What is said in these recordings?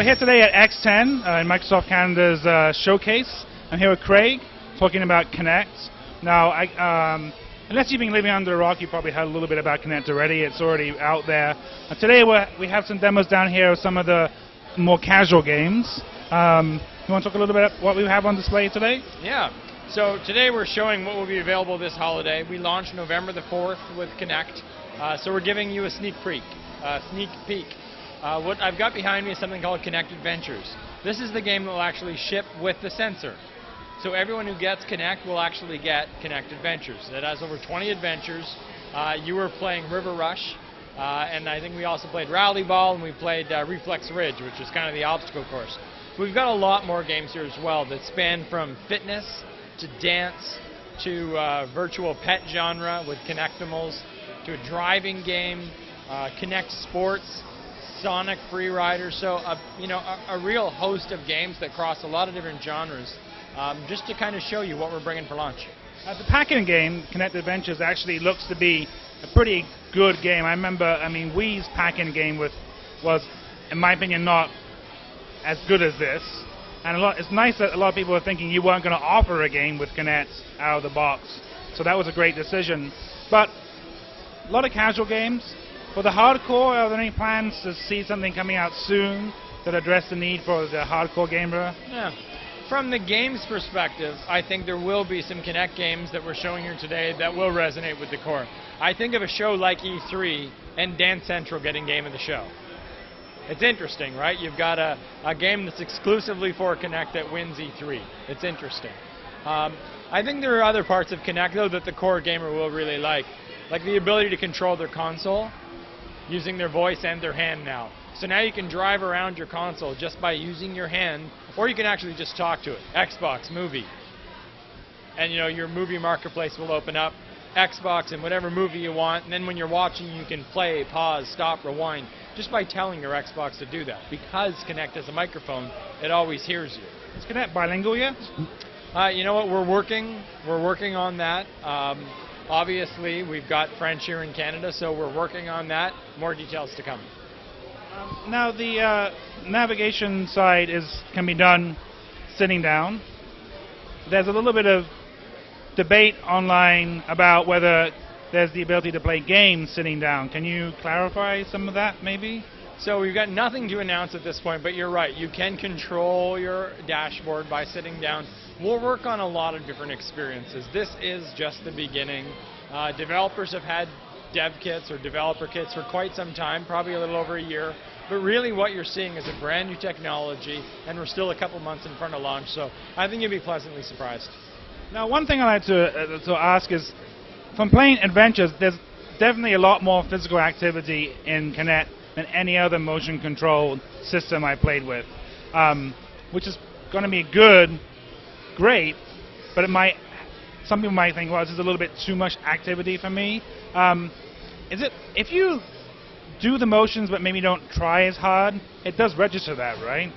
here today at X'10 in Microsoft Canada's showcase. I'm here with Craig, talking about Kinect. Now, unless you've been living under a rock, you probably heard a little bit about Kinect already. It's already out there. Today we have some demos down here of some of the more casual games. You want to talk a little bit about what we have on display today? Yeah. So today we're showing what will be available this holiday. We launched November the 4th with Kinect. So we're giving you a sneak peek. What I've got behind me is something called Kinect Adventures. This is the game that will actually ship with the sensor. So everyone who gets Kinect will actually get Kinect Adventures. It has over 20 adventures. You were playing River Rush, and I think we also played Rally Ball, and we played Reflex Ridge, which is kind of the obstacle course. We've got a lot more games here as well that span from fitness to dance to virtual pet genre with Kinectimals, to a driving game, Kinect Sports, Sonic Freerider. So a real host of games that cross a lot of different genres, just to kind of show you what we're bringing for launch. The pack-in game, Kinect Adventures, actually looks to be a pretty good game. I remember, Wii's pack-in game was, in my opinion, not as good as this. And it's nice that a lot of people are thinking you weren't going to offer a game with Kinect out of the box. So that was a great decision. But a lot of casual games. For the hardcore, are there any plans to see something coming out soon that address the need for the hardcore gamer? Yeah. From the games perspective, I think there will be some Kinect games that we're showing here today that will resonate with the core. I think of a show like E3 and Dance Central getting Game of the Show. It's interesting, right? You've got a game that's exclusively for Kinect that wins E3. It's interesting. I think there are other parts of Kinect, though, that the core gamer will really like the ability to control their console using their voice and their hand now. So now you can drive around your console just by using your hand, or you can actually just talk to it. Xbox, movie. And your movie marketplace will open up, Xbox and whatever movie you want, and then when you're watching you can play, pause, stop, rewind, just by telling your Xbox to do that. Because Kinect has a microphone, it always hears you. Is Kinect bilingual yet? You know what, we're working on that. Obviously, we've got French here in Canada, so we're working on that. More details to come. Now, the navigation side can be done sitting down. There's a little bit of debate online about whether there's the ability to play games sitting down. Can you clarify some of that, maybe? So we've got nothing to announce at this point, but you're right. You can control your dashboard by sitting down. We'll work on a lot of different experiences. This is just the beginning. Developers have had dev kits or developer kits for quite some time, probably a little over a year. But really what you're seeing is a brand new technology, and we're still a couple months in front of launch, so I think you'll be pleasantly surprised. Now, one thing I'd like to ask is, from playing Adventures, there's definitely a lot more physical activity in Kinect than any other motion-controlled system I played with, which is going to be great, but some people might think, well, this is a little bit too much activity for me. If you do the motions but maybe don't try as hard, it does register that, right?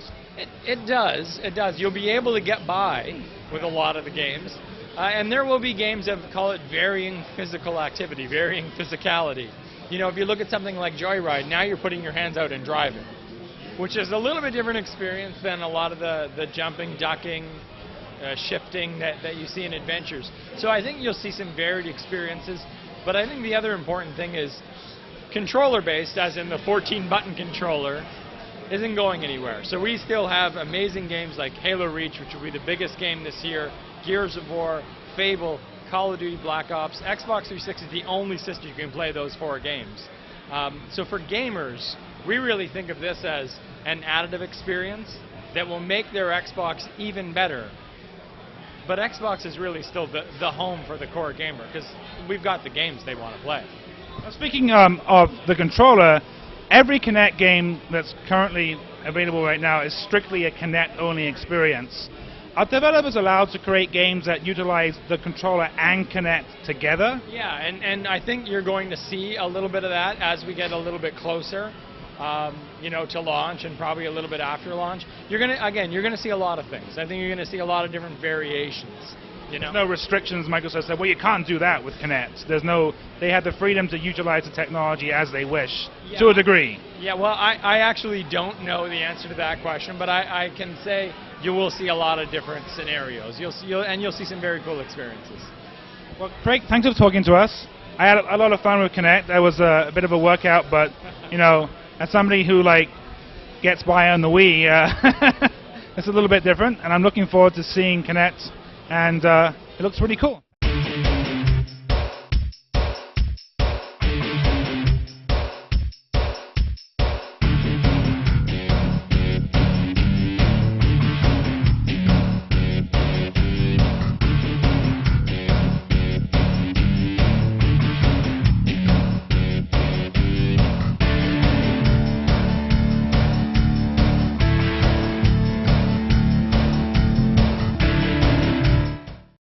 It does. You'll be able to get by with a lot of the games. And there will be games that call it varying physical activity, varying physicality. If you look at something like Joyride, now you're putting your hands out and driving, which is a little bit different experience than a lot of the jumping, ducking, shifting that you see in Adventures. So I think you'll see some varied experiences. But I think the other important thing is controller-based, as in the 14-button controller, isn't going anywhere. So we still have amazing games like Halo Reach, which will be the biggest game this year, Gears of War, Fable, Call of Duty Black Ops. Xbox 360 is the only system you can play those 4 games. So for gamers, we really think of this as an additive experience that will make their Xbox even better. But Xbox is really still the home for the core gamer, because we've got the games they want to play. Now, speaking of the controller, every Kinect game that's currently available right now is strictly a Kinect-only experience. Are developers allowed to create games that utilize the controller and Kinect together? Yeah, and I think you're going to see a little bit of that as we get a little bit closer, to launch, and probably a little bit after launch. You're going to see a lot of things. I think you're going to see a lot of different variations. You know? There's no restrictions. Microsoft said, well, you can't do that with Kinect. They had the freedom to utilize the technology as they wish, to a degree. Yeah, well, I actually don't know the answer to that question, but I can say you will see a lot of different scenarios. You'll see some very cool experiences. Well, Craig, thanks for talking to us. I had a lot of fun with Kinect. That was a bit of a workout, but you know, as somebody who gets by on the Wii, it's a little bit different, and I'm looking forward to seeing Kinect, and it looks pretty cool.